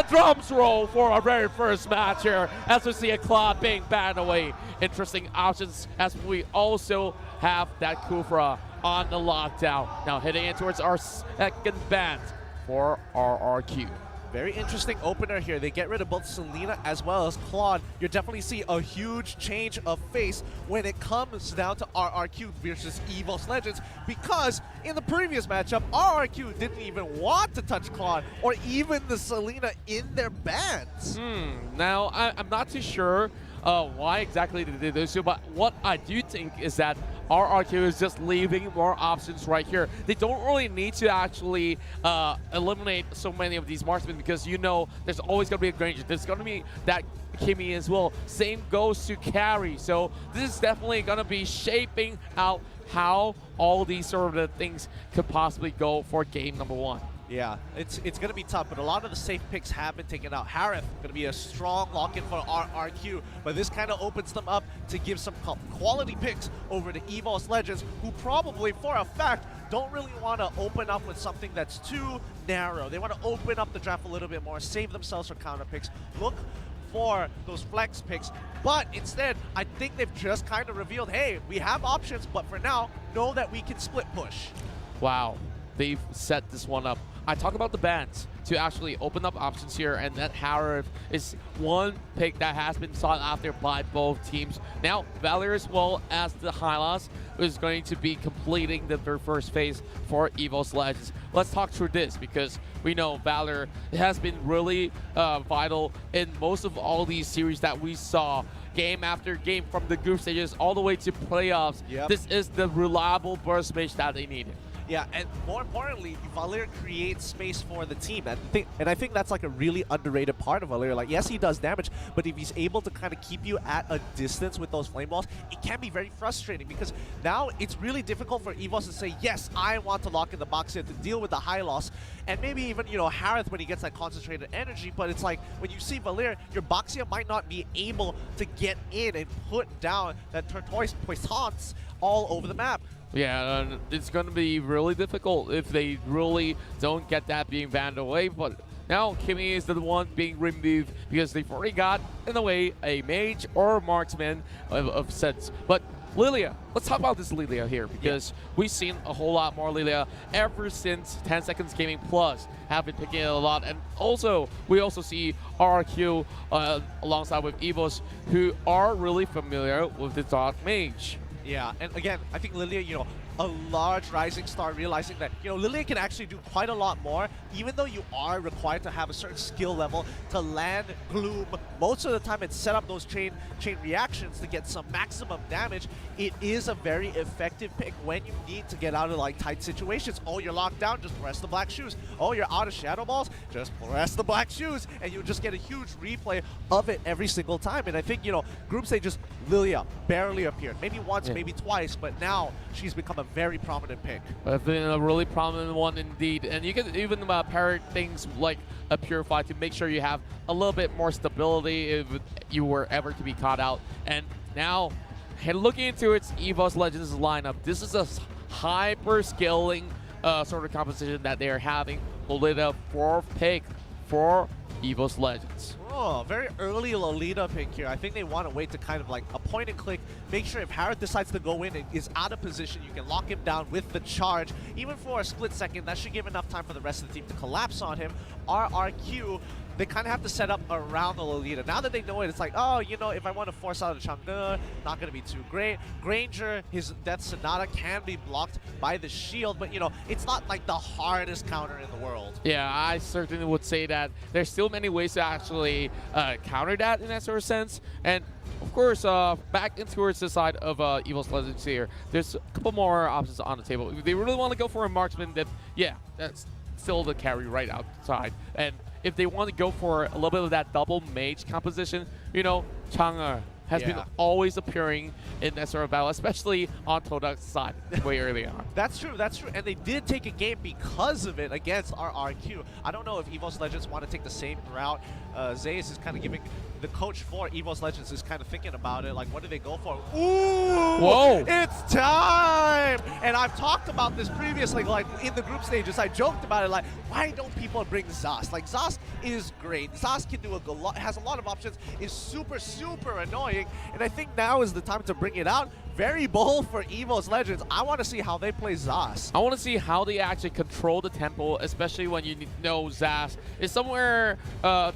drums roll for our very first match here as we see a Claude being banned away. Interesting options as we also have that Kufra on the lockdown. Now heading in towards our second ban for RRQ. Very interesting opener here. They get rid of both Selena as well as Claude. You definitely see a huge change of face when it comes down to RRQ versus Evos Legends, because in the previous matchup, RRQ didn't even want to touch Claude or even the Selena in their bans. Now, I'm not too sure why exactly they did this, but what I do think is that RRQ is just leaving more options right here. They don't really need to actually eliminate so many of these marksmen, because you know there's always going to be a Granger. There's going to be that Kimmy as well. Same goes to Carry. So this is definitely going to be shaping out how all these sort of things could possibly go for game number 1. Yeah, it's going to be tough, but a lot of the safe picks have been taken out. Harith going to be a strong lock-in for RRQ, but this kind of opens them up to give some quality picks over to Evos Legends, who probably, for a fact, don't really want to open up with something that's too narrow. They want to open up the draft a little bit more, save themselves for counter picks, look for those flex picks, but instead, I think they've just kind of revealed, hey, we have options, but for now, know that we can split push. Wow, they've set this one up. I talk about the bans to actually open up options here, and that Harith is one pick that has been sought after by both teams. Now, Valor as well as the Hylas is going to be completing their first phase for Evos Legends. Let's talk through this, because we know Valor has been really vital in most of all these series that we saw. Game after game, from the group stages all the way to playoffs. Yep. This is the reliable burst mage that they needed. Yeah, and more importantly, Valir creates space for the team. And I think that's like a really underrated part of Valir. Like, yes, he does damage, but if he's able to kind of keep you at a distance with those flame balls, it can be very frustrating, because now it's really difficult for Evos to say, yes, I want to lock in the box here to deal with the high loss. And maybe even, you know, Harith when he gets that concentrated energy, but it's like, when you see Valir, your Boxia might not be able to get in and put down that Tortoise Poissons all over the map. Yeah, it's going to be really difficult if they really don't get that being banned away. But now Kimmy is the one being removed, because they've already got, in a way, a mage or marksman of sense. But Lilia, let's talk about this Lilia here, because we've seen a whole lot more Lilia ever since 10 Seconds Gaming Plus have been picking it a lot. And also, we also see RQ alongside with Evos, who are really familiar with the Dark Mage. Yeah, and again, I think Lilia, you know, a large rising star, realizing that, you know, Lilia can actually do quite a lot more, even though you are required to have a certain skill level to land Gloom most of the time and set up those chain reactions to get some maximum damage. It is a very effective pick when you need to get out of like tight situations. Oh, you're locked down, just press the black shoes. Oh, you're out of shadow balls, just press the black shoes, and you just get a huge replay of it every single time. And I think, you know, group stages, Lilia barely appeared, maybe once, maybe twice, but now she's become a very prominent pick. It's been a really prominent one indeed, and you can even pair things like a Purify to make sure you have a little bit more stability if you were ever to be caught out. And now, looking into its Evos Legends lineup, this is a hyper-scaling sort of composition that they are having. Lolita 4th pick for Evos Legends. Oh, very early Lolita pick here. I think they want to wait to kind of like a point and click, make sure if Harith decides to go in and is out of position, you can lock him down with the charge. Even for a split second, that should give enough time for the rest of the team to collapse on him. RRQ, they kind of have to set up around the Lolita. Now that they know it, it's like, oh, you know, if I want to force out a Chang'e, not going to be too great. Granger, his Death Sonata can be blocked by the shield, but, you know, it's not like the hardest counter in the world. Yeah, I certainly would say that there's still many ways to actually counter that in that sort of sense. And of course, back in towards the side of Evos Legends here, there's a couple more options on the table. If they really want to go for a marksman, then yeah, that's still the carry right outside. And if they want to go for a little bit of that double mage composition, you know, Chang'e, has been always appearing in that sort of battle, especially on Todak's side way early on. That's true, and they did take a game because of it against our RQ. I don't know if Evos Legends want to take the same route. Zayas is kind of giving the coach for Evos Legends is kind of thinking about it, like what do they go for? Ooh! Whoa! It's time! And I've talked about this previously, like in the group stages. I joked about it, like why don't people bring Zas? Like Zas is great. Zas can do has a lot of options. Is super annoying, and I think now is the time to bring it out. Very bold for Evos Legends. I want to see how they play Zas. I want to see how they actually control the tempo, especially when you know Zas is somewhere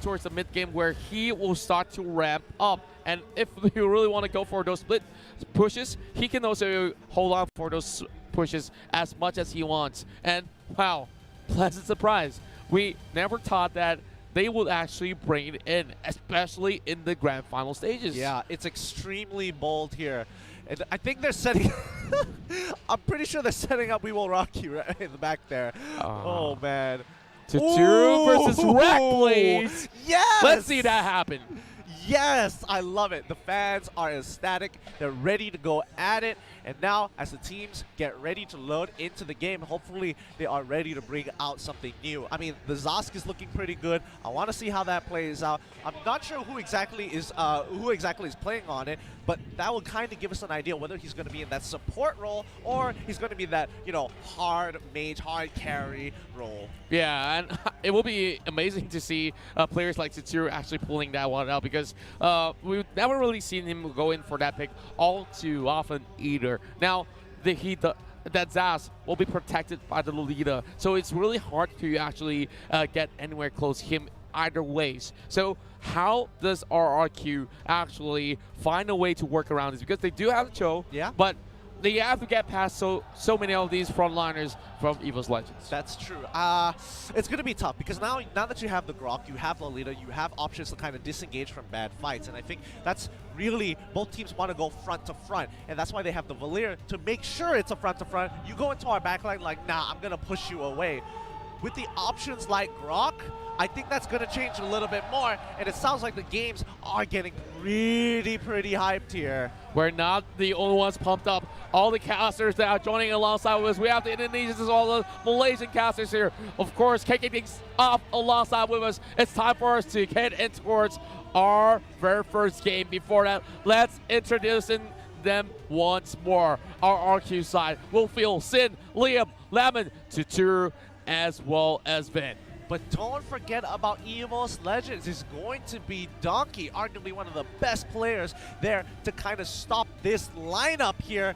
towards the mid game where he will start to ramp up. And if you really want to go for those split pushes, he can also hold on for those pushes as much as he wants. And wow, pleasant surprise. We never thought that they would actually bring it in, especially in the grand final stages. Yeah, it's extremely bold here. And I think they're setting... I'm pretty sure they're setting up We Will Rock You right in the back there. Oh, man. Tutu versus Wreck, please. Yes! Let's see that happen. Yes, I love it. The fans are ecstatic. They're ready to go at it. And now, as the teams get ready to load into the game, hopefully they are ready to bring out something new. I mean, the Zosk is looking pretty good. I want to see how that plays out. I'm not sure who exactly is playing on it, but that will kind of give us an idea whether he's going to be in that support role or he's going to be that, you know, hard mage, hard carry role. Yeah, and it will be amazing to see players like Tsuru actually pulling that one out, because we've never really seen him go in for that pick all too often either. Now, that Zas will be protected by the Lolita, so it's really hard to actually get anywhere close to him either ways. So how does RRQ actually find a way to work around this? Because they do have the Cho, but they have to get past so many of these frontliners from Evos Legends. That's true. It's going to be tough because now that you have the Grok, you have Lolita, you have options to kind of disengage from bad fights. And I think that's really, both teams want to go front to front. And that's why they have the Valir to make sure it's a front to front. You go into our backline like, nah, I'm going to push you away. With the options like Grok, I think that's going to change a little bit more, and it sounds like the games are getting pretty hyped here. We're not the only ones pumped up. All the casters that are joining alongside with us. We have the Indonesians as well, the Malaysian casters here. Of course, kicking things off alongside with us. It's time for us to head in towards our very first game. Before that, let's introduce them once more. Our RQ side will feel Sin, Liam, Lemon, Tutu, as well as Vin. But don't forget about Evos Legends. Is going to be Donkey, arguably one of the best players there to kind of stop this lineup here.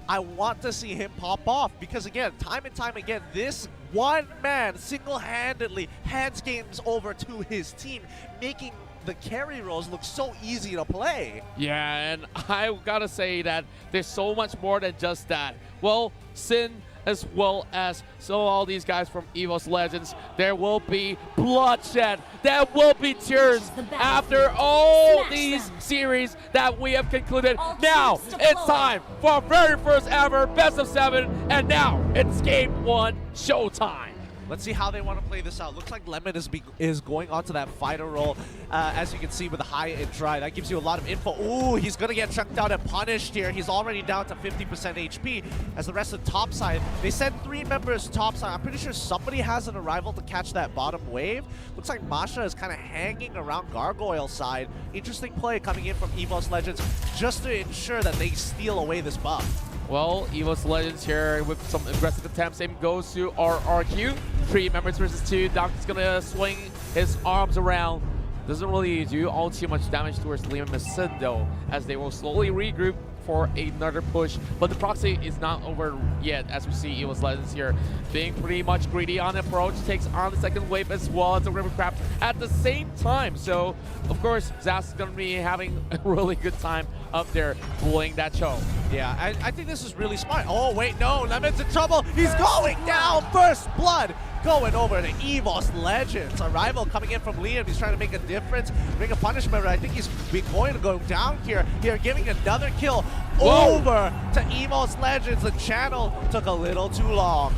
I want to see him pop off because, again, time and time again, this one man single-handedly hands games over to his team, making the carry roles look so easy to play. Yeah, and I gotta say that there's so much more than just that. Well, Sin, as well as all these guys from Evos Legends, there will be bloodshed, there will be tears after all these series that we have concluded. Now it's time for our very first ever best of 7, and now it's game 1 showtime. Let's see how they want to play this out. Looks like Lemon is going onto that fighter role, as you can see with the high and dry. That gives you a lot of info. Ooh, he's going to get chunked out and punished here. He's already down to 50% HP as the rest of the top side. They sent 3 members top side. I'm pretty sure somebody has an arrival to catch that bottom wave. Looks like Masha is kind of hanging around Gargoyle side. Interesting play coming in from Evos Legends just to ensure that they steal away this buff. Well, Evos Legends here with some aggressive attempts. Same goes to RRQ. 3 members versus 2. Doc's gonna swing his arms around. Doesn't really do all too much damage towards Liam and Sin though, as they will slowly regroup for another push. But the proxy is not over yet, as we see Evos Legends here being pretty much greedy on approach. Takes on the second wave as well as the River Crab at the same time. So, of course, Zas is going to be having a really good time up there bullying that Cho. Yeah, I think this is really smart. Oh, wait, no, Lemon's in trouble. He's going down. First blood going over to Evos Legends. Arrival coming in from Liam. He's trying to make a difference, bring a punishment. I think he's going to go down here, giving another kill over to Evos Legends. The channel took a little too long.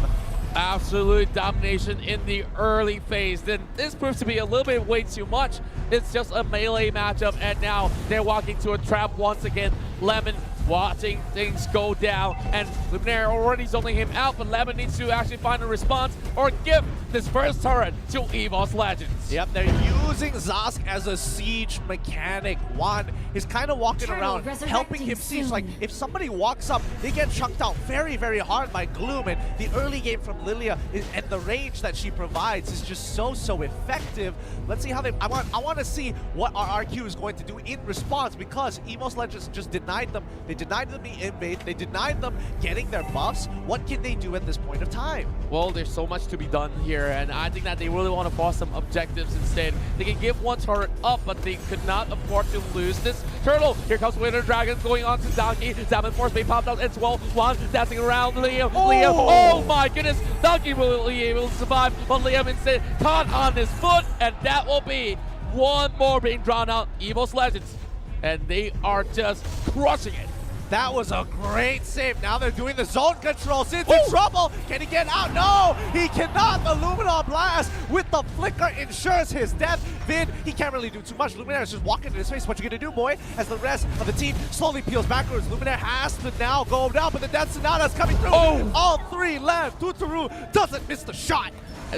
Absolute domination in the early phase. Then this proves to be a little bit way too much. It's just a melee matchup, and now they're walking to a trap once again. Lemon watching things go down, and Luminaire already zoning him out, but Lemon needs to actually find a response or give this first turret to Evos Legends. Yep, they're using Zask as a siege mechanic. Juan is kind of walking around, helping him siege. Like, if somebody walks up, they get chunked out very, very hard by Gloom, and the early game from Lilia and the range that she provides is just so effective. Let's see how they... I want to see what our RQ is going to do in response, because Evos Legends just denied them. They denied them the invade. They denied them getting their buffs. What can they do at this point of time? Well, there's so much to be done here, and I think that they really want to force some objectives instead. They can give one turret up, but they could not afford to lose this turtle. Here comes Winter Dragon going on to Donkey. Diamond Force being popped out as well. Juan dancing around Liam. Liam, oh my goodness. Donkey will be able to survive, but Liam instead caught on his foot, and that will be one more being drawn out. Evos Legends, and they are just crushing it. That was a great save. Now they're doing the zone control. Sin's in trouble. Can he get out? No, he cannot. The Luminol Blast with the flicker ensures his death. Vid, he can't really do too much. Luminaire is just walking in his face. What you gonna do, boy? As the rest of the team slowly peels backwards. Luminaire has to now go down, but the Death Sonata's coming through. All three left. Tuturu doesn't miss the shot.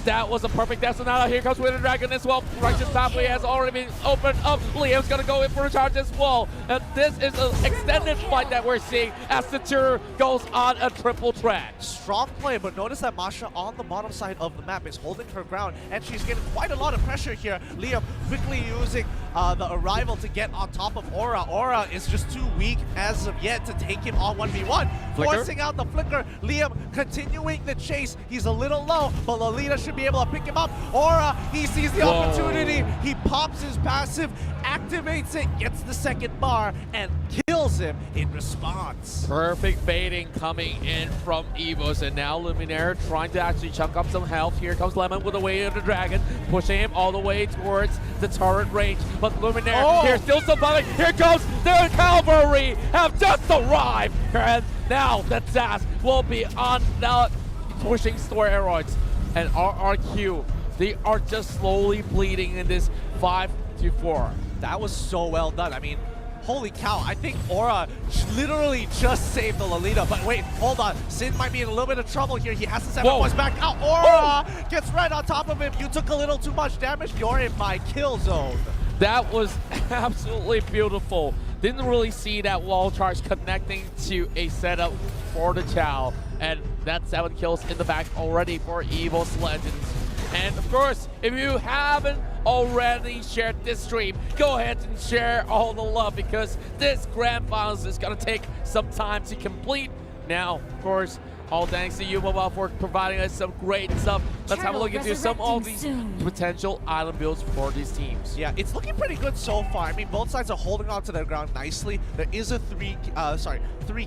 That was a perfect Death Sonata. Here comes Winter Dragon as well. Righteous Pathway has already been opened up. Liam's gonna go in for a charge as well. And this is an extended fight that we're seeing as the tour goes on a triple track. Strong play, but notice that Masha on the bottom side of the map is holding her ground, and she's getting quite a lot of pressure here. Liam quickly using the arrival to get on top of Aura. Aura is just too weak as of yet to take him on 1v1. Flicker. Forcing out the flicker. Liam continuing the chase. He's a little low, but Lolita should be able to pick him up. Aura, he sees the opportunity. He pops his passive, activates it, gets the second bar, and kills him in response. Perfect baiting coming in from Evos, and now Luminaire trying to actually chunk up some health. Here comes Lemon with the way of the dragon, pushing him all the way towards the turret range. But Luminaire, here's still surviving. Here goes the cavalry, have just arrived. And now the Zaz will be on the pushing steroids. And RRQ, they are just slowly bleeding in this 5-4. That was so well done. I mean, holy cow, I think Aura literally just saved the Lolita. But wait, hold on. Sin might be in a little bit of trouble here. He has to send boys back out. Aura gets right on top of him. You took a little too much damage. You're in my kill zone. That was absolutely beautiful. Didn't really see that wall charge connecting to a setup for the Chow. And that's 7 kills in the back already for Evos Legends. And of course, if you haven't already shared this stream, go ahead and share all the love, because this grand finals is gonna take some time to complete. Now, of course, all thanks to you, Mobile, for providing us some great stuff. Let's have a look into some of these potential island builds for these teams. Yeah, it's looking pretty good so far. I mean, both sides are holding on to their ground nicely. There is a three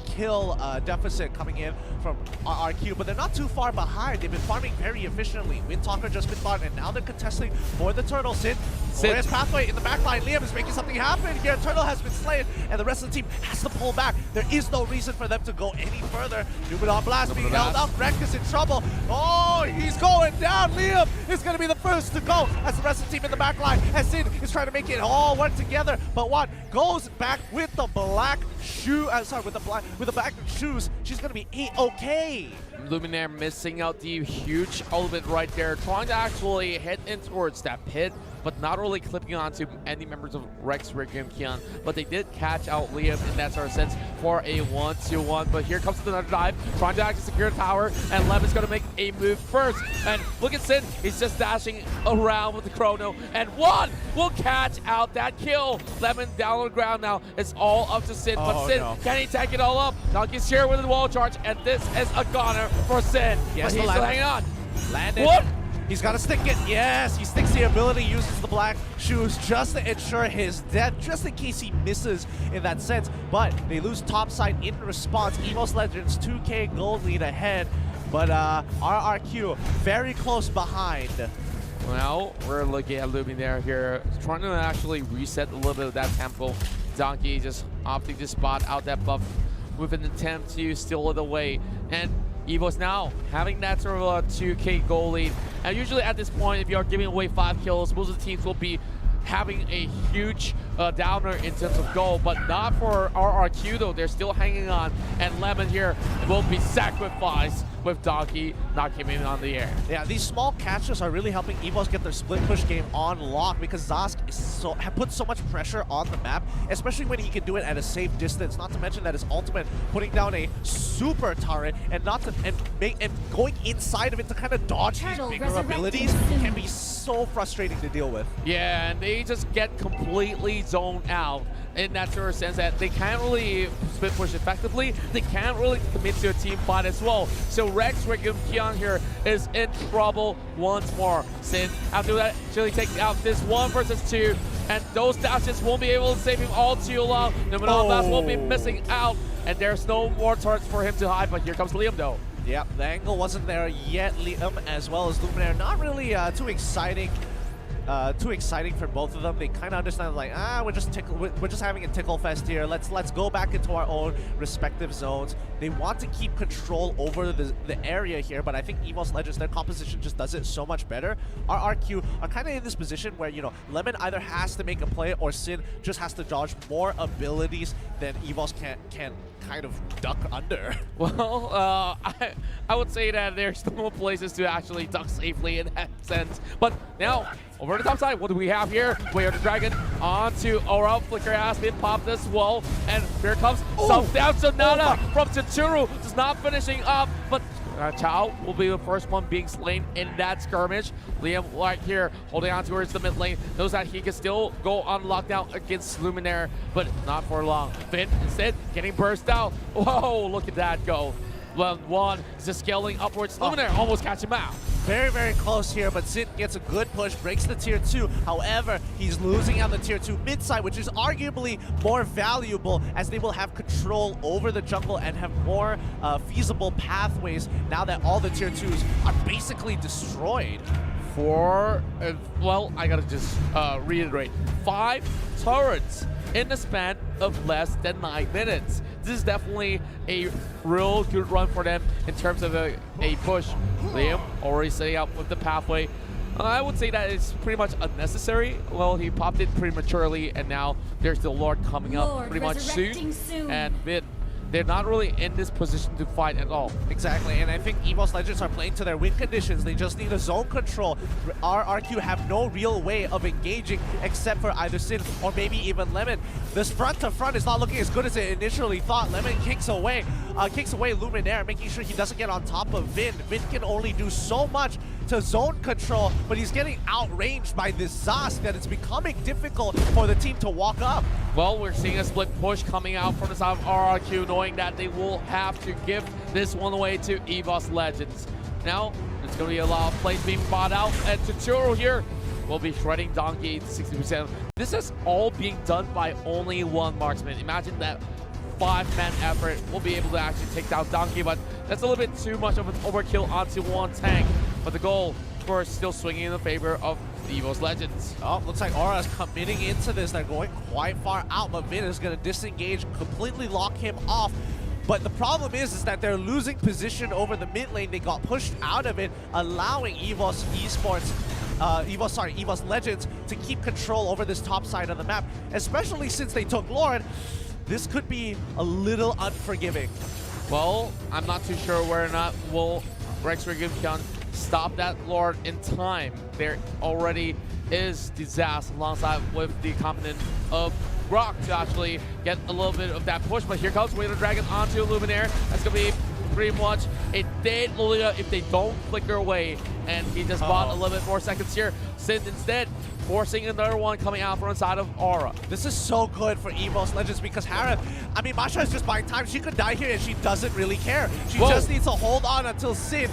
kill deficit coming in from RRQ, but they're not too far behind. They've been farming very efficiently. Windtalker just been farmed, and now they're contesting for the Turtle. Sin, glorious pathway in the back line. Liam is making something happen here. Turtle has been slain, and the rest of the team has to pull back. There is no reason for them to go any further. Numenor Blast being held up. Wreck is in trouble. Oh, he's going down. Liam is going to be the first to go as the rest of the team in the back line. As Sin is trying to make it all work together, but Juan goes back with the black shoe. With the black shoes. She's going to be A-okay. Luminaire missing out the huge element right there, trying to actually head in towards that pit, but not really clipping onto any members of Rex, Rick, and Kian. But they did catch out Liam in that sort of sense for a 1-2-1. But here comes another dive, trying to actually secure the tower, and Lemon's going to make a move first. And look at Sin, he's just dashing around with the chrono, and Juan will catch out that kill. Lemon down on the ground now. It's all up to Sin, but Sin, can he take it all up? Donkey's here with the wall charge, and this is a goner for Sin. Yes, but he's still hanging on. Landed. What? He's got to stick it. Yes, he sticks the ability, uses the black shoes just to ensure his death, just in case he misses in that sense. But they lose topside in response. Evos Legends 2K gold lead ahead, but RRQ very close behind. Well, we're looking at Luminaire here, trying to actually reset a little bit of that tempo. Donkey just opting to spot out that buff with an attempt to steal it away. And Evos now having that sort of a 2K goal lead. And usually at this point, if you are giving away 5 kills, most of the teams will be having a huge downer in terms of goal, but not for RRQ though. They're still hanging on, and Lemon here will be sacrificed with Donkey knocking him on the air. Yeah, these small catches are really helping Evos get their split push game on lock because Zask is put so much pressure on the map, especially when he can do it at a safe distance. Not to mention that his ultimate putting down a super turret and going inside of it to kind of dodge these bigger abilities can be so frustrating to deal with. Yeah, and they just get completely zoned out in that sort of sense that they can't really split push effectively. They can't really commit to a team fight as well. So Rex, Riggum, Keon here is in trouble once more. Sin, after that, actually taking out this 1 versus 2, and those dashes won't be able to save him all too long. The MENONTON will be missing out, and there's no more turrets for him to hide, but here comes Liam though. Yep, the angle wasn't there yet. Liam as well as Luminaire, not really too exciting for both of them. They kind of understand, like, we're just having a tickle fest here. Let's go back into our own respective zones. They want to keep control over the area here, but I think Evos Legends, their composition just does it so much better. Our RQ are kind of in this position where, you know, Lemon either has to make a play or Sin just has to dodge more abilities than Evos can kind of duck under. Well, I would say that there's no places to actually duck safely in that sense. But now, over the top side, what do we have here? Way of the Dragon onto Aura. Flicker has been popped as well. And here comes some down Sonata from Tsuru. Just not finishing up, but Chao will be the first one being slain in that skirmish. Liam right here holding on towards the mid lane. Knows that he can still go on lockdown against Luminaire, but not for long. Finn instead getting burst out. Whoa, look at that go. One is just scaling upwards. Luminaire almost catch him out. Very, very close here, but Sin gets a good push, breaks the tier 2. However, he's losing on the tier 2 mid side, which is arguably more valuable as they will have control over the jungle and have more feasible pathways now that all the tier 2s are basically destroyed. Well, I gotta just reiterate, 5 turrets in the span of less than 9 minutes. This is definitely a real good run for them in terms of a push. Liam already setting up with the pathway. I would say that it's pretty much unnecessary. Well, he popped it prematurely, and now there's the Lord coming up pretty much soon. And they're not really in this position to fight at all. Exactly, and I think Evos Legends are playing to their win conditions. They just need a zone control. RRQ have no real way of engaging except for either Sin or maybe even Lemon. This front to front is not looking as good as it initially thought. Lemon kicks away Luminaire, making sure he doesn't get on top of Vin. Vin can only do so much to zone control, but he's getting outranged by this Zask that it's becoming difficult for the team to walk up. Well, we're seeing a split push coming out from the side of RRQ, knowing that they will have to give this one away to Evos Legends. Now, there's going to be a lot of plays being bought out, and Tsuru here will be shredding Donkey to 60%. This is all being done by only one marksman. Imagine that 5-man effort will be able to actually take down Donkey, but that's a little bit too much of an overkill onto one tank. But the goal, of course, still swinging in the favor of the Evos Legends. Oh, looks like Aura's committing into this. They're going quite far out, but Vin is going to disengage, completely lock him off. But the problem is that they're losing position over the mid lane. They got pushed out of it, allowing Evos Legends to keep control over this top side of the map, especially since they took Lord. This could be a little unforgiving. Well, I'm not too sure whether or not will Rex Riggum can stop that Lord in time. There already is Disaster alongside with the component of Rock to actually get a little bit of that push, but here comes Way of the Dragon onto Luminaire. That's going to be pretty much a dead Lilia if they don't flicker away, and he just bought a little bit more seconds here. Sin instead forcing another one coming out from inside of Aura. This is so good for Evos Legends because Masha is just buying time. She could die here and she doesn't really care. She just needs to hold on until Sin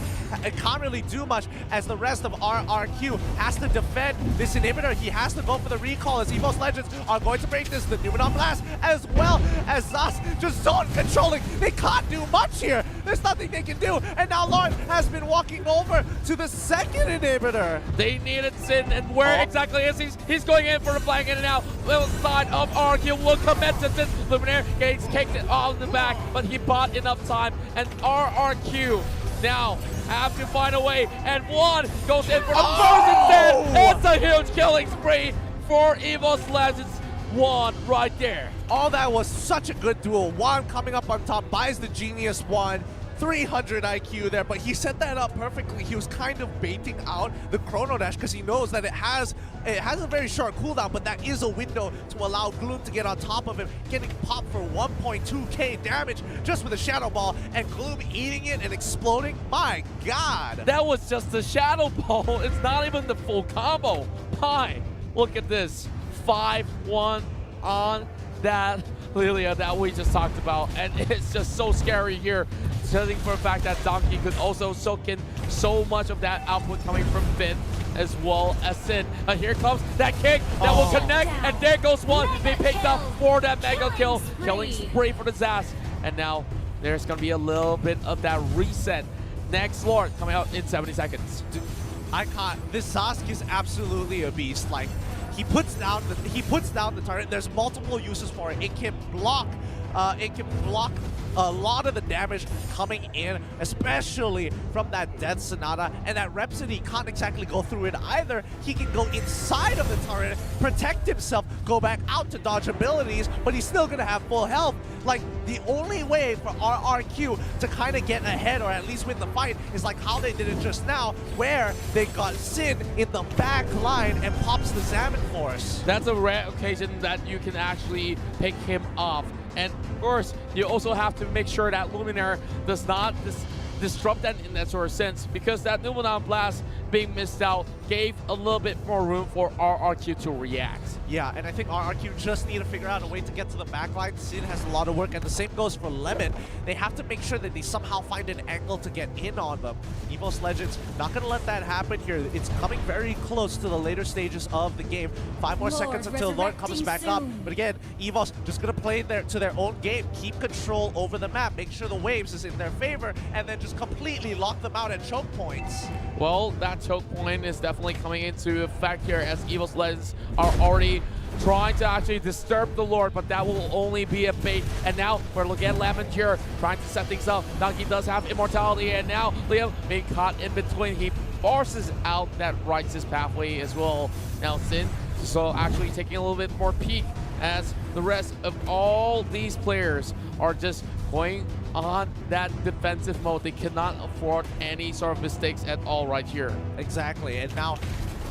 can't really do much as the rest of RRQ has to defend this inhibitor. He has to go for the recall as Evos Legends are going to break this. The Numenon Blast as well as Zask just zone controlling. They can't do much here. There's nothing they can do. And now Lord has been walking over to the second inhibitor. They needed Sin, and where exactly is he? He's going in for the flank in and out. Little side of RRQ will commit to Luminaire. Gets kicked it all in the back, but he bought enough time, and RRQ now have to find a way, and one goes in for the first instead. It's a huge killing spree for Evos Legends. One right there. All that was such a good duel. Juan coming up on top, buys the Genius one. 300 IQ there, but he set that up perfectly. He was kind of baiting out the Chrono Dash because he knows that it has a very short cooldown, but that is a window to allow Gloom to get on top of him, getting popped for 1.2k damage just with a Shadow Ball, and Gloom eating it and exploding. My God. That was just the Shadow Ball. It's not even the full combo. Pie, look at this. 5-1 on that Lilia that we just talked about, and it's just so scary here, judging for the fact that Donkey could also soak in so much of that output coming from Finn as well as Sin. Here comes that kick that will connect, and there goes one. They picked up for that mega kill, killing spree for the Zas, and now there's gonna be a little bit of that reset. Next Lord coming out in 70 seconds. Dude, I can't. This Sask is absolutely a beast. Like, he puts down the turret. There's multiple uses for it. It can block a lot of the damage coming in, especially from that Death Sonata, and that Rhapsody can't exactly go through it either. He can go inside of the turret, protect himself, go back out to dodge abilities, but he's still gonna have full health. Like, the only way for RRQ to kind of get ahead or at least win the fight is like how they did it just now, where they got Sin in the back line and pops the Salmon Force. That's a rare occasion that you can actually pick him off. And of course, you also have to make sure that Luminaire does not disrupt that in that sort of sense, because that Numenon Blast being missed out gave a little bit more room for RRQ to react. Yeah, and I think RRQ just need to figure out a way to get to the backline. Sin has a lot of work, and the same goes for Lemon. They have to make sure that they somehow find an angle to get in on them. Evos Legends not going to let that happen here. It's coming very close to the later stages of the game. 5 more seconds until Lord comes back up. But again, Evos just going to play to their own game, keep control over the map, make sure the waves is in their favor, and then just completely lock them out at choke points. Well, that choke point is definitely coming into effect here as Evos Legends are already trying to actually disturb the Lord, but that will only be a bait. And now we're looking at Lemon here trying to set things up. Donkey does have immortality, and now Liam being caught in between. He forces out that righteous pathway as well. Now Sin so actually taking a little bit more peek as the rest of all these players are just going on that defensive mode. They cannot afford any sort of mistakes at all right here. Exactly, and now,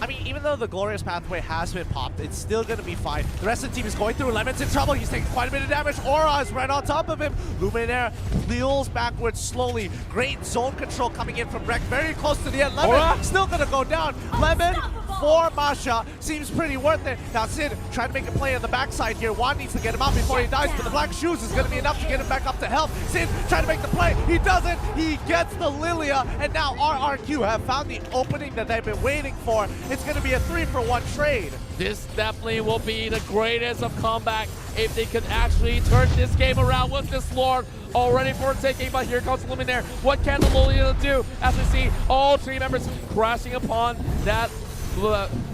I mean, even though the Glorious Pathway has been popped, it's still going to be fine. The rest of the team is going through. Lemon's in trouble. He's taking quite a bit of damage. Aura is right on top of him. Luminaire peels backwards slowly. Great zone control coming in from Rek. Very close to the end. Lemon still going to go down. Lemon for Masha seems pretty worth it. Now Sid trying to make a play on the backside here. Juan needs to get him out before he dies, but the Black Shoes is going to be enough to get him back up to health. Sid trying to make the play. He doesn't. He gets the Lilia, and now RRQ have found the opening that they've been waiting for. It's going to be a 3-for-1 trade. This definitely will be the greatest of comeback if they could actually turn this game around with this Lord already for taking. But here comes Luminaire. What can the Lilia do as we see all three members crashing upon that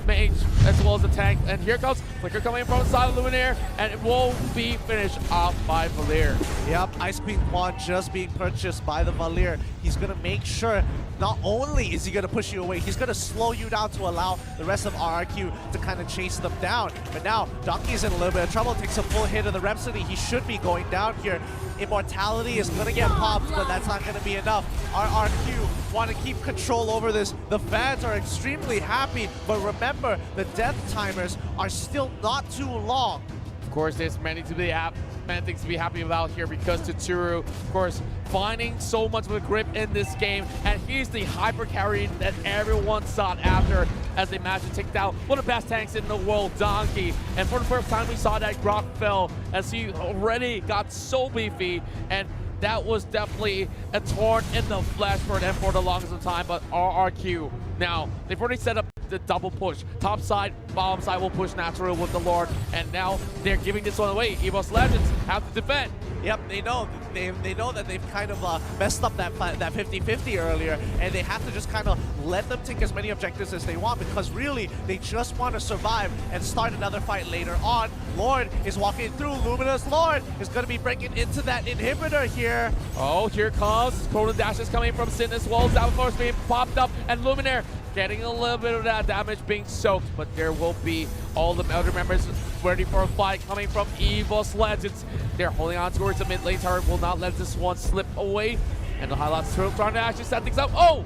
mage as well as the tank? And here comes Flicker coming in from the side of Luminaire, and it will be finished off by Valir. Yep, Ice Queen Juan just being purchased by the Valir. He's going to make sure not only is he going to push you away, he's going to slow you down to allow the rest of RRQ to kind of chase them down. But now, Donkey's in a little bit of trouble, takes a full hit of the Rhapsody. He should be going down here. Immortality is going to get popped, but that's not going to be enough. RRQ want to keep control over this. The fans are extremely happy, but remember, the death timers are still not too long. Of course, there's many things to be happy about here, because Tsuru, of course, finding so much of a grip in this game, and he's the hyper carry that everyone sought after as they managed to take down one of the best tanks in the world, Donkey. And for the first time, we saw that Grok fell as he already got so beefy, and that was definitely a thorn in the flesh for them for the longest of time. But RRQ, now, they've already set up the double push. Top side, bottom side will push natural with the Lord, and now they're giving this one away. Evos Legends have to defend. Yep, they know that they've kind of messed up that 50-50 earlier, and they have to just kind of let them take as many objectives as they want, because really, they just want to survive and start another fight later on. Lord is walking through. Luminous Lord is going to be breaking into that inhibitor here. Oh, here comes Conan Dash is coming from Sin as well. Down force being popped up, and Luminaire getting a little bit of that damage being soaked, but there will be all the other members ready for a fight coming from Evos Legends. They're holding on towards the mid lane turret, will not let this one slip away. And the highlights through, trying to actually set things up. Oh!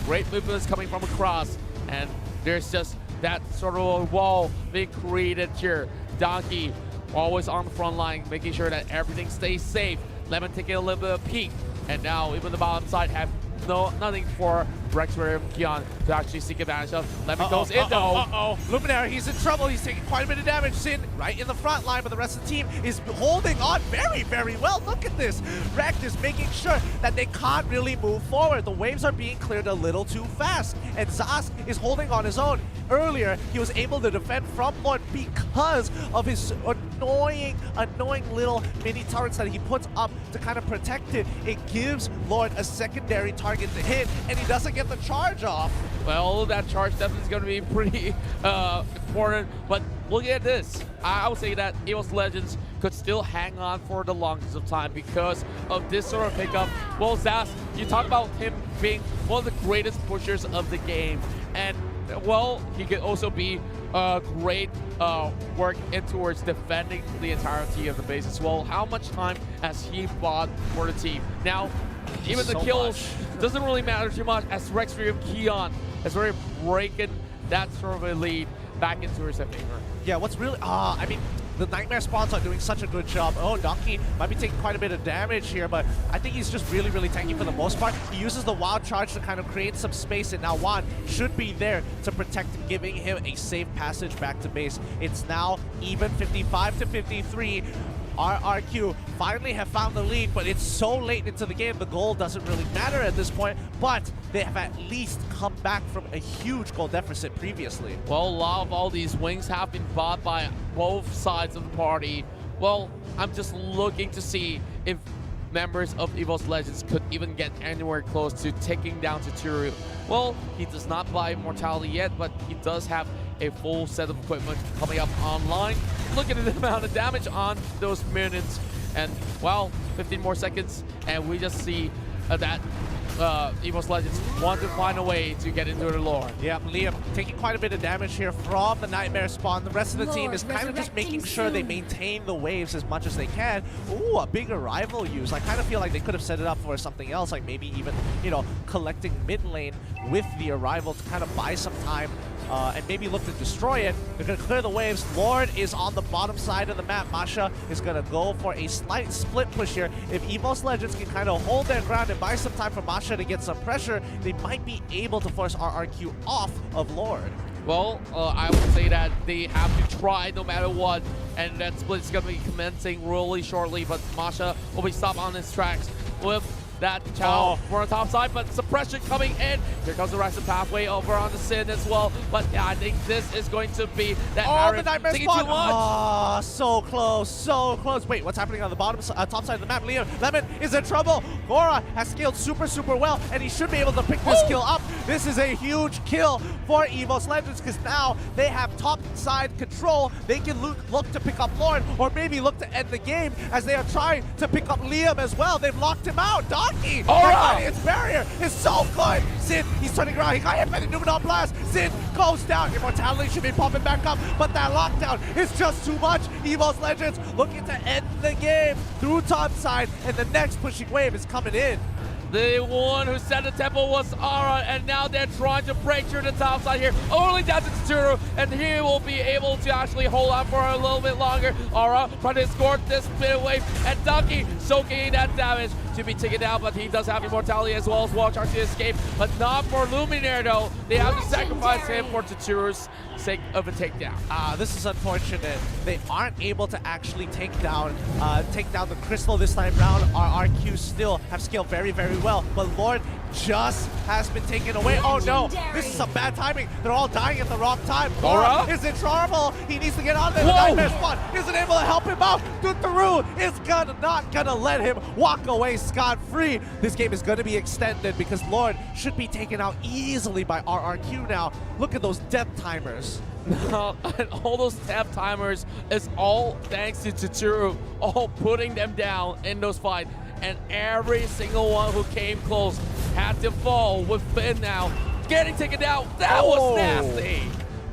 Great movements coming from across, and there's just that sort of a wall being created here. Donkey always on the front line, making sure that everything stays safe. Lemon taking a little bit of peek, and now even the bottom side have nothing for Rexware Kion to actually seek advantage of. Lemon goes in though. Luminaire, he's in trouble. He's taking quite a bit of damage. Sin right in the front line, but the rest of the team is holding on very, very well. Look at this. Rex is making sure that they can't really move forward. The waves are being cleared a little too fast, and Zask is holding on his own. Earlier, he was able to defend from Lord because of his annoying little mini turrets that he puts up to kind of protect it. It gives Lord a secondary target to hit, and he doesn't get the charge off. Well, that charge definitely is going to be pretty important, but look at this. I would say that Evos Legends could still hang on for the longest of time because of this sort of pickup. Well, Zaz, you talk about him being one of the greatest pushers of the game, and well, he could also be great work in towards defending the entirety of the base as well. How much time has he bought for the team? Now, even the kills doesn't really matter too much as Rexware Kion has already breaking that sort of a lead back into his favor. Yeah, what's really, I mean, the Nightmare spawns are doing such a good job. Oh, Donkey might be taking quite a bit of damage here, but I think he's just really, really tanky for the most part. He uses the Wild Charge to kind of create some space, and now Juan should be there to protect him, giving him a safe passage back to base. It's now even 55 to 53. RRQ finally have found the lead, but it's so late into the game, the goal doesn't really matter at this point, but they have at least come back from a huge goal deficit previously. Well, a lot of all these wings have been bought by both sides of the party. Well, I'm just looking to see if members of Evos Legends could even get anywhere close to taking down Toturu. Well, he does not buy Immortality yet, but he does have a full set of equipment coming up online. Look at the amount of damage on those minions. And, well, 15 more seconds, and we just see that Evos Legends want to find a way to get into the lore. Yeah, Liam taking quite a bit of damage here from the Nightmare spawn. The rest of the team is kind of just making sure they maintain the waves as much as they can. Ooh, a big arrival use. I kind of feel like they could have set it up for something else, like maybe even, you know, collecting mid lane with the arrival to kind of buy some time. And maybe look to destroy it. They're going to clear the waves. Lord is on the bottom side of the map. Masha is going to go for a slight split push here. If Evos Legends can kind of hold their ground and buy some time for Masha to get some pressure, they might be able to force RRQ off of Lord. Well, I would say that they have to try no matter what, and that split is going to be commencing really shortly, but Masha will be stopped on his tracks with that Chow for the top side, but suppression coming in. Here comes the rest of the pathway over on the Sin as well. But yeah, I think this is going to be that the Nightmare spawn. Too much. Oh, so close, so close. Wait, what's happening on the bottom, top side of the map? Lemon is in trouble. Gora has scaled super, super well, and he should be able to pick this kill up. This is a huge kill for Evos Legends because now they have top side control. They can look to pick up Lord, or maybe look to end the game as they are trying to pick up Liam as well. They've locked him out. Donkey, its barrier is so good. Sin, he's turning around. He got hit by the Numenor Blast. Sin goes down. Immortality should be popping back up, but that lockdown is just too much. Evos Legends looking to end the game through top side, and the next pushing wave is coming in. The one who set the tempo was Ara, and now they're trying to break through the top side here. Only down to Tsuru, and he will be able to actually hold on for a little bit longer. Ara trying to escort this bit of wave, and Donkey soaking that damage to be taken down, but he does have Immortality as well as Wall Charge to escape, but not for Luminaire though. They have to sacrifice him for Tsuru's sake of a takedown. This is unfortunate. They aren't able to actually take down the Crystal this time round. RRQ still have scaled very, very very well, but Lord just has been taken away. Oh no, this is some bad timing. They're all dying at the wrong time. Aura is in trouble. He needs to get out of there. The Whoa. nightmare spot isn't able to help him out. Dutaru is not gonna let him walk away scot-free. This game is gonna be extended because Lord should be taken out easily by RRQ now. Look at those death timers. And all those tap timers is all thanks to Tsuru, all putting them down in those fights. And every single one who came close had to fall with Finn now getting taken down. That was nasty.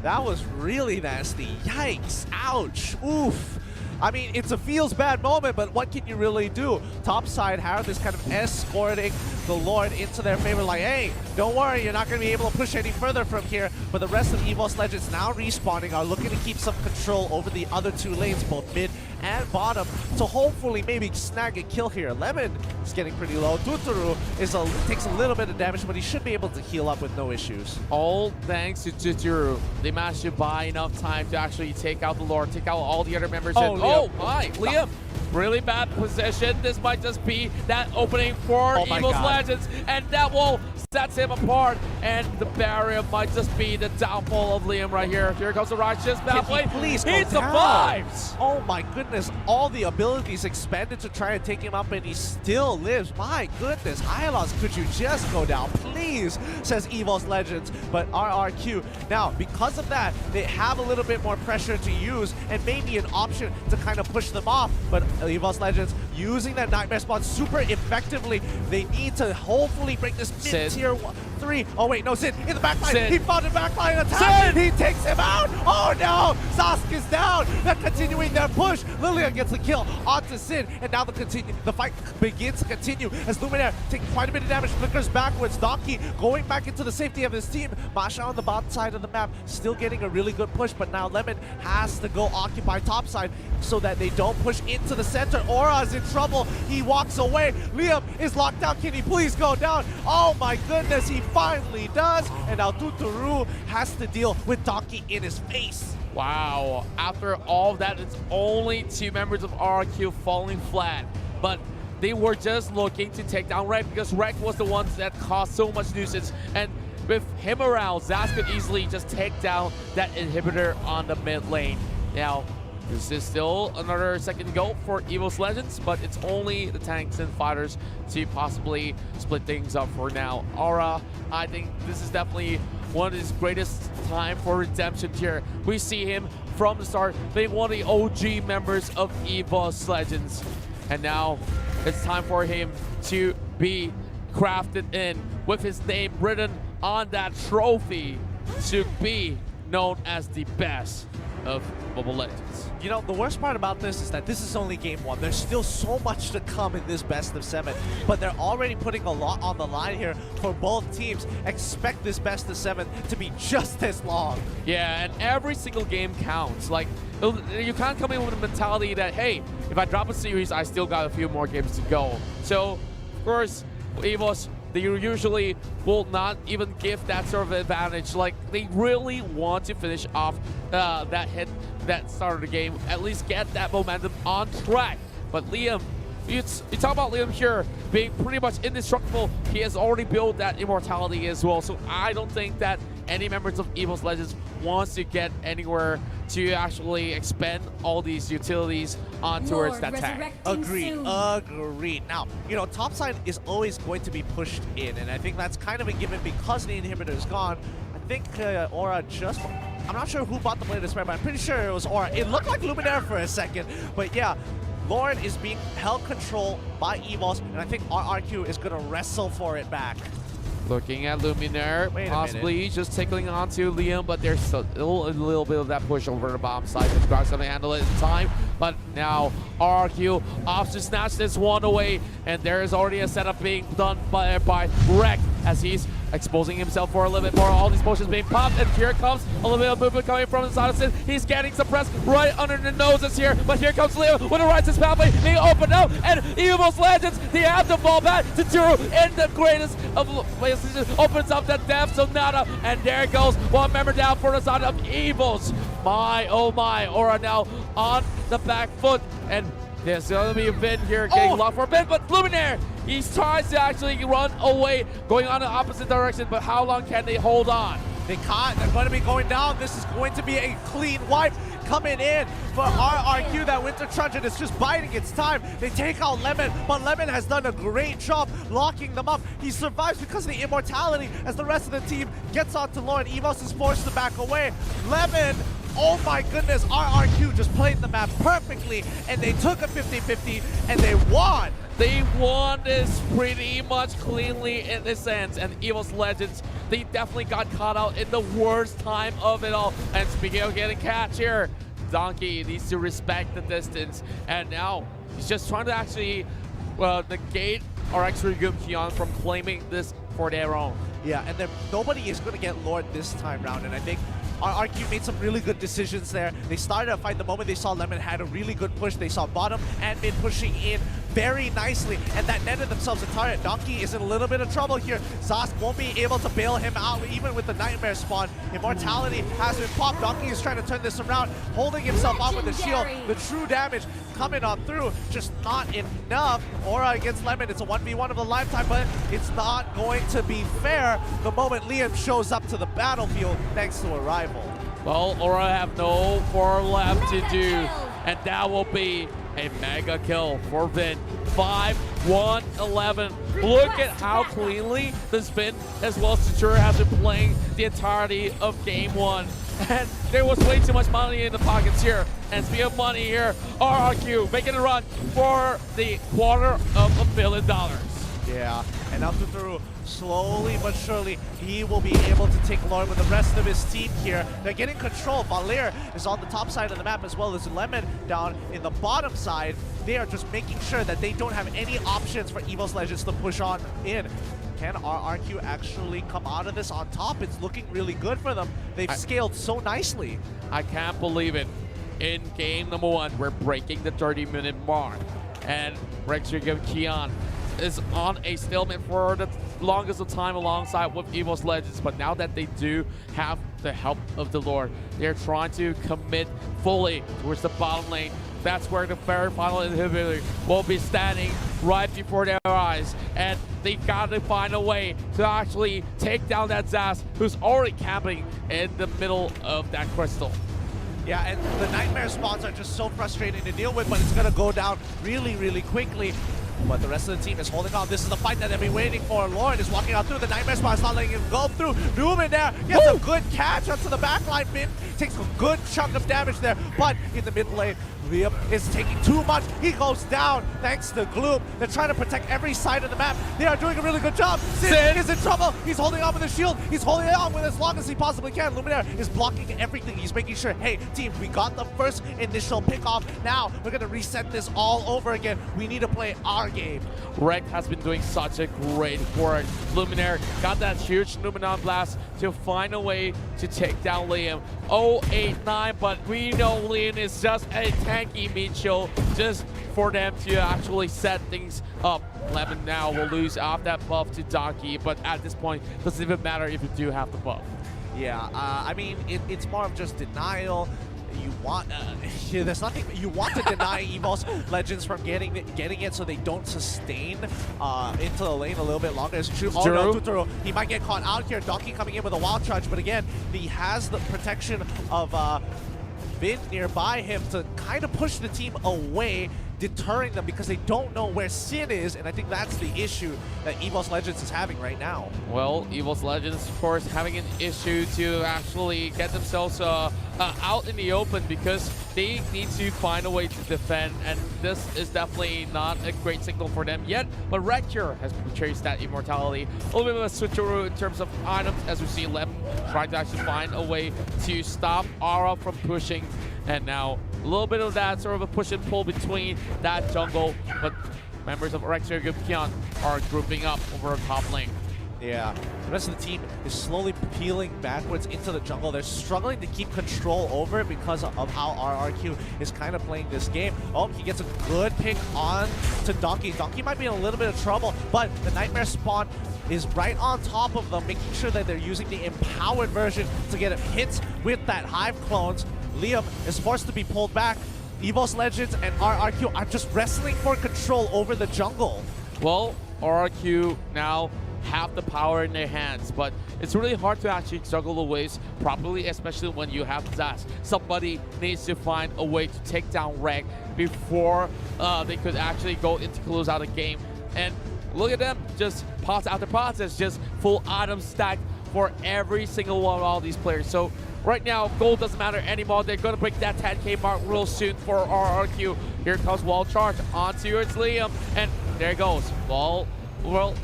That was really nasty. Yikes. Ouch. Oof. I mean, it's a feels bad moment, but what can you really do? Topside, Harith is kind of escorting the Lord into their favor, like, hey, don't worry, you're not going to be able to push any further from here. But the rest of Evos Legends now respawning are looking to keep some control over the other two lanes, both mid and bottom, to hopefully maybe snag a kill here. Lemon is getting pretty low. Dutaru takes a little bit of damage, but he should be able to heal up with no issues. All thanks to Dutaru. They managed to buy enough time to actually take out the Lord, take out all the other members. Oh my, Liam. Really bad position. This might just be that opening for Evos Legends, and that wall sets him apart, and the barrier might just be the downfall of Liam right here. Here comes the righteous pathway. Please, he survives. Oh my goodness, all the abilities expanded to try and take him up, and he still lives. My goodness, Hylos, could you just go down, please, says Evos Legends. But RRQ, now, because of that, they have a little bit more pressure to use, and maybe an option to kind of push them off. But Evos Legends using that nightmare spot super effectively. They need to hopefully break this mid-tier 3. Oh wait, no, Sid in the backline. He found a backline attack. Sid. He takes him out. Oh no, Sask is down. They're continuing their push. Lilia gets the kill onto Sid, and now the fight begins to continue as Luminaire taking quite a bit of damage, flickers backwards. Donkey going back into the safety of his team. Masha on the bottom side of the map, still getting a really good push, but now Lemon has to go occupy top side so that they don't push into the center. Aura is in trouble. He walks away. Liam is locked down. Can he please go down? Oh my goodness, he finally does. And now Dutaru has to deal with Donkey in his face. Wow, after all of that, it's only 2 members of RRQ falling flat. But they were just looking to take down Rek because Rek was the one that caused so much nuisance. And with him around, Zaz could easily just take down that inhibitor on the mid lane. Now, this is still another second go for Evos Legends, but it's only the tanks and fighters to possibly split things up for now. Aura, I think this is definitely one of his greatest time for redemption here. We see him from the start being one of the OG members of Evos Legends. And now it's time for him to be crafted in with his name written on that trophy to be known as the best of Mobile Legends. You know, the worst part about this is that this is only game 1. There's still so much to come in this best of 7, but they're already putting a lot on the line here for both teams. Expect this best of 7 to be just as long. Yeah, and every single game counts. Like, you can't come in with a mentality that, hey, if I drop a series, I still got a few more games to go. So, of course, Evos, they usually will not even give that sort of advantage. Like, they really want to finish off that start of the game, at least get that momentum on track. But Liam, you talk about Liam here being pretty much indestructible. He has already built that immortality as well. So I don't think that any members of Evos Legends wants to get anywhere to actually expend all these utilities on towards that tank. Agreed. Now, you know, topside is always going to be pushed in, and I think that's kind of a given because the inhibitor is gone. I think Aura just... I'm not sure who bought the Blade of Despair, but I'm pretty sure it was Aura. It looked like Luminaire for a second, but yeah, Lauren is being held control by Evos, and I think RRQ is going to wrestle for it back. Looking at Luminaire, possibly just tickling onto Liam, but there's still a little bit of that push over the bottom side. The Scar's going to handle it in time, but now RRQ opts to snatch this one away, and there is already a setup being done by Rek as he's exposing himself for a little bit more. All these potions being popped, and here comes a little bit of movement coming from the side of Sid. He's getting suppressed right under the noses here, but here comes Leo with a righteous pathway being opened up, and Evos Legends, they have to fall back to Turo in the greatest of places, opens up the depth of Nada, and there goes one member down for the side of Evos. My, oh my, Aura now on the back foot, and There's going to be a Vin here getting locked for a bit, but Luminaire, he tries to actually run away, going on the opposite direction, but how long can they hold on? They can't. They're going to be going down. This is going to be a clean wipe coming in for RRQ. That Winter Truncheon is just biding its time. They take out Lemon, but Lemon has done a great job locking them up. He survives because of the immortality as the rest of the team gets onto Lauren. Evos is forced to back away. Lemon, oh my goodness, RRQ just played the map perfectly, and they took a 50-50, and they won. They won this pretty much cleanly in this sense, and Evos Legends, they definitely got caught out in the worst time of it all. And speaking of getting catch here, Donkey needs to respect the distance, and now he's just trying to actually negate our extra good Kion from claiming this for their own. Yeah, and then nobody is going to get Lord this time round, and I think RRQ made some really good decisions there. They started a fight the moment they saw Lemon had a really good push. They saw bottom and mid pushing in very nicely, and that netted themselves a turret. Donkey is in a little bit of trouble here. Zas won't be able to bail him out even with the Nightmare spawn. Immortality has been popped. Donkey is trying to turn this around, holding himself up with the shield. The true damage coming on through, just not enough. Aura against Lemon, it's a 1v1 of a lifetime, but it's not going to be fair the moment Liam shows up to the battlefield thanks to a rival. Well, Aura have no more left to do, and that will be a mega kill for Vin. 5-1-11. Look at how cleanly this Vin as well as Secure has been playing the entirety of game one. And there was way too much money in the pockets here. And speaking of money here, RRQ making a run for the $250 million. Yeah, and now through slowly but surely, he will be able to take Lord with the rest of his team here. They're getting control. Valir is on the top side of the map as well as Lemon down in the bottom side. They are just making sure that they don't have any options for Evos Legends to push on in. Can RRQ actually come out of this on top? It's looking really good for them. They've scaled so nicely. I can't believe it. In game number one, we're breaking the 30-minute mark. And Rextrigam Kion is on a stalemate for the longest of time alongside with Evos Legends, but now that they do have the help of the Lord, they're trying to commit fully towards the bottom lane. That's where the very final inhibitor will be standing right before their eyes, and they got to find a way to actually take down that Zas, who's already camping in the middle of that crystal. Yeah, and the Nightmare spawns are just so frustrating to deal with, but it's going to go down really, really quickly. But the rest of the team is holding on. This is the fight that they've been waiting for. Lauren is walking out through. The Nightmare spawn is not letting him go through. Newman there gets a good catch onto the backline. Min takes a good chunk of damage there, but in the mid lane, Liam is taking too much. He goes down thanks to Gloom. They're trying to protect every side of the map. They are doing a really good job. Sin is in trouble. He's holding on with the shield. He's holding it on with as long as he possibly can. Luminaire is blocking everything. He's making sure, hey, team, we got the first initial pick off. Now we're going to reset this all over again. We need to play our game. Rek has been doing such a great work. Luminaire got that huge Luminon blast to find a way to take down Liam. 0-8-9, but we know Liam is just a tanky Micho just for them to actually set things up. Lemon now will lose off that buff to Donkey, but at this point, it doesn't even matter if you do have the buff. Yeah, I mean, it's more of just denial. You want there's nothing you want to deny Evos Legends from getting it so they don't sustain into the lane a little bit longer. It's true. Oh no, Tuturo, he might get caught out here. Donkey coming in with a wild charge, but again, he has the protection of Vin nearby him to kind of push the team away, deterring them because they don't know where Sin is, and I think that's the issue that Evos Legends is having right now. Well, Evos Legends, of course, having an issue to actually get themselves out in the open because they need to find a way to defend, and this is definitely not a great signal for them yet, but Recure has purchased that immortality. A little bit of a switcheroo in terms of items, as we see Lem trying to actually find a way to stop Aura from pushing, and now a little bit of that sort of a push and pull between that jungle, but members of Rexer Gubkion are grouping up over a top lane. Yeah, the rest of the team is slowly peeling backwards into the jungle. They're struggling to keep control over it because of how RRQ is kind of playing this game. Oh, he gets a good pick on to Donkey. Donkey might be in a little bit of trouble, but the Nightmare spawn is right on top of them, making sure that they're using the empowered version to get hits with that Hive clones. Liam is forced to be pulled back. Evos Legends and RRQ are just wrestling for control over the jungle. Well, RRQ now have the power in their hands, but it's really hard to actually juggle the waves properly, especially when you have Dash. Somebody needs to find a way to take down Reg before they could actually go into close out a game. And look at them, just pots after pots, it's just full item stack for every single one of all these players. So right now, gold doesn't matter anymore. They're going to break that 10K mark real soon for RRQ. Here comes wall charge onto its Liam, and there it goes. Well,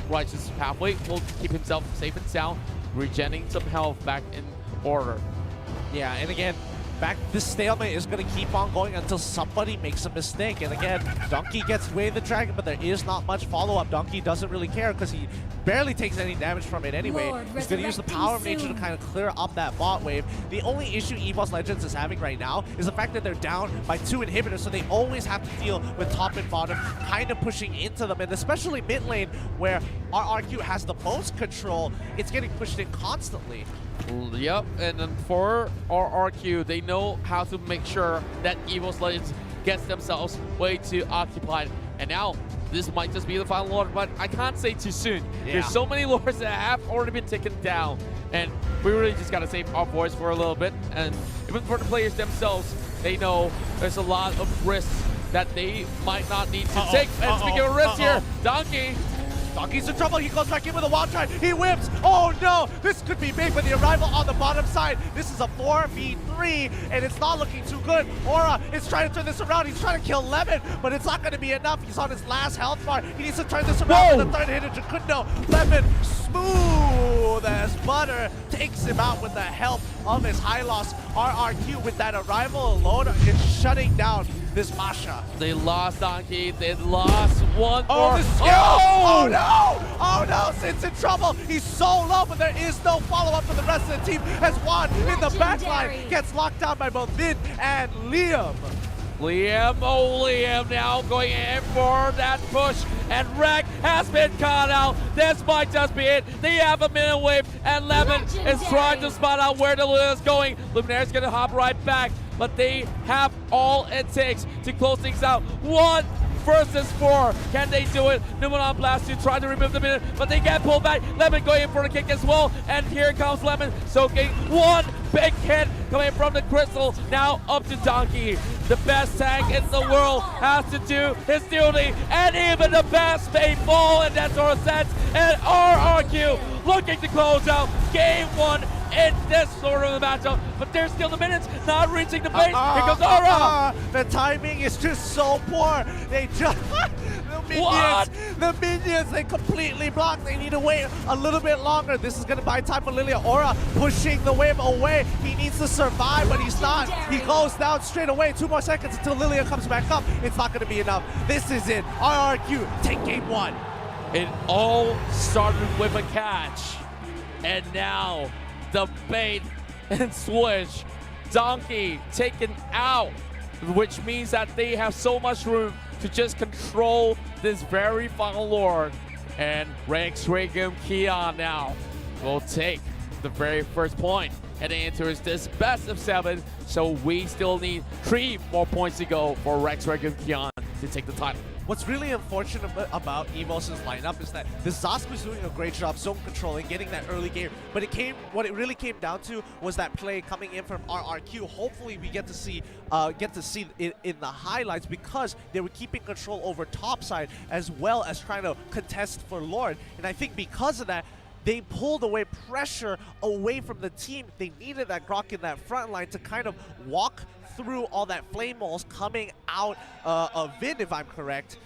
Righteous halfway will keep himself safe and sound, regenerating some health back in order. Yeah, and again, this stalemate is going to keep on going until somebody makes a mistake. And again, Donkey gets away the dragon, but there is not much follow-up. Donkey doesn't really care because he barely takes any damage from it anyway. He's going to use the power of nature to kind of clear up that bot wave. The only issue Evos Legends is having right now is the fact that they're down by 2 inhibitors, so they always have to deal with top and bottom kind of pushing into them. And especially mid lane, where RRQ has the most control, it's getting pushed in constantly. Yep, and then for RRQ, they know how to make sure that Evos Legends gets themselves way too occupied. And now, this might just be the final lord, but I can't say too soon. Yeah. There's so many lords that have already been taken down, and we really just gotta save our voice for a little bit. And even for the players themselves, they know there's a lot of risks that they might not need to take. And speaking of risks here, Donkey's in trouble. He goes back in with a wild try. He whips. Oh no, this could be big, but the arrival on the bottom side. This is a 4v3, and it's not looking too good. Aura is trying to turn this around. He's trying to kill Lemon, but it's not going to be enough. He's on his last health bar. He needs to turn this around with the third hit of Jacundo. Lemon, smooth as butter, takes him out with the help of his high loss. RRQ with that arrival alone is shutting down this Masha. They lost Donkey. They lost one more. The skill! Oh no! Oh no! Sin's in trouble. He's so low, but there is no follow-up for the rest of the team as Juan in the backline gets locked down by both Vin and Liam. Liam now going in for that push, and Reg has been caught out. This might just be it. They have a minute wave, and Lemon is trying to spot out where the Luminaire is going. Luminaire's gonna hop right back, but they have all it takes to close things out. 1 versus 4. Can they do it? Numenon Blast to try to remove the minute, but they get pulled back. Lemon going in for the kick as well, and here comes Lemon soaking one big hit coming from the crystal. Now up to Donkey. The best tank in the world has to do his duty, and even the best may fall in that sort of sense. And RRQ looking to close out game 1 in this sort of a matchup, but there's still the minutes not reaching the base. Here comes Aura. The timing is just so poor. They just the minions, they completely block. They need to wait a little bit longer. This is gonna buy time for Lilia. Aura pushing the wave away. He needs to survive, but he's not. He goes down straight away. 2 more seconds until Lilia comes back up. It's not gonna be enough. This is it. RRQ take game 1. It all started with a catch, and now the bait and switch. Donkey taken out, which means that they have so much room to just control this very final lord. And Rex Regum Keon now will take the very first point, heading into this best of 7. So we still need 3 more points to go for Rex Regum Keon to take the title. What's really unfortunate about Evos' lineup is that the Zask was doing a great job zone controlling, getting that early game, but what it really came down to was that play coming in from RRQ. Hopefully we get to see it in the highlights, because they were keeping control over top side as well as trying to contest for Lord. And I think because of that, they pulled away pressure away from the team. They needed that Grok in that front line to kind of walk through all that flame walls coming out of Vin, if I'm correct,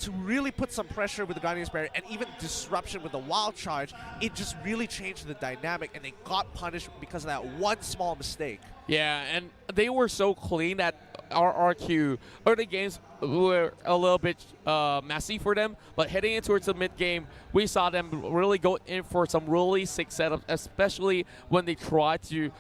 to really put some pressure with the Guardian's Barrier, and even disruption with the wild charge. It just really changed the dynamic, and they got punished because of that one small mistake. Yeah, and they were so clean that RRQ early games were a little bit messy for them, but heading in towards the mid game, we saw them really go in for some really sick setups, especially when they try to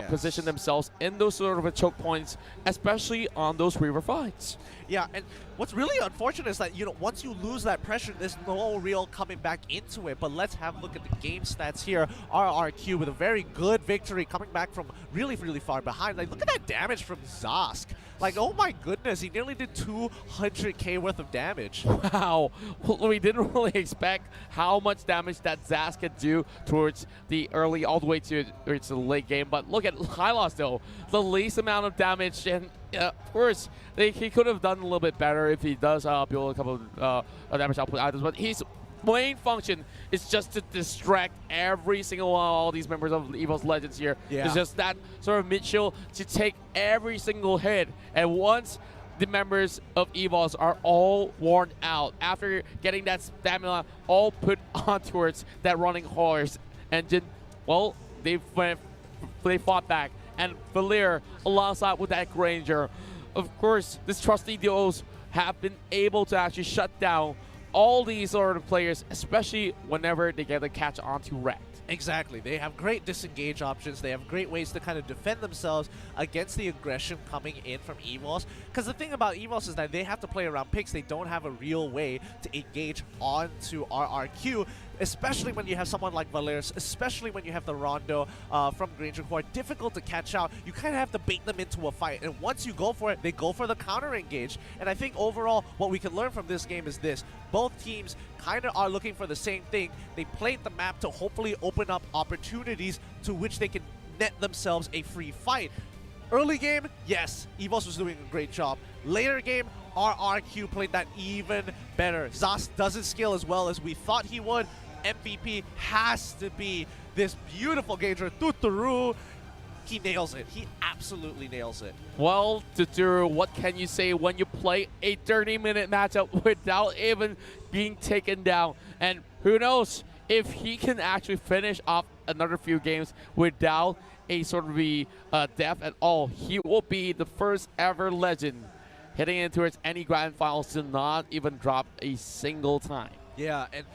position themselves in those sort of choke points, especially on those river fights. Yeah, and what's really unfortunate is that, once you lose that pressure, there's no real coming back into it. But let's have a look at the game stats here. RRQ with a very good victory, coming back from really, really far behind. Like, look at that damage from Zosk. Like, oh my goodness, he nearly did 200k worth of damage. Wow, well, we didn't really expect how much damage that Zaz could do towards the early, all the way to the late game. But look at Hylos though, the least amount of damage, and of course, he could have done a little bit better if he does build a couple of damage output items. But his main function is just to distract every single one of all these members of Evos Legends here. Yeah. It's just that sort of mid-shield to take every single hit. And once the members of Evos are all worn out, after getting that stamina all put on towards that running horse engine, well, they fought back. And Valir, alongside with that Granger, of course, these trusty duos have been able to actually shut down all these sort of players, especially whenever they get to catch onto Wrecked. Exactly. They have great disengage options. They have great ways to kind of defend themselves against the aggression coming in from Evos. Because the thing about Evos is that they have to play around picks. They don't have a real way to engage onto RRQ, especially when you have someone like Valeris, especially when you have the Rondo from Granger who are difficult to catch out. You kind of have to bait them into a fight. And once you go for it, they go for the counter engage. And I think overall, what we can learn from this game is this. Both teams kind of are looking for the same thing. They played the map to hopefully open up opportunities to which they can net themselves a free fight. Early game, yes, Evos was doing a great job. Later game, RRQ played that even better. Zas doesn't scale as well as we thought he would. MVP has to be this beautiful Gager, Tuturu. He nails it. He absolutely nails it. Well, Tuturu, what can you say when you play a 30-minute matchup without even being taken down? And who knows if he can actually finish off another few games without a sort of death at all. He will be the first ever legend heading into its any grand finals to not even drop a single time. Yeah, and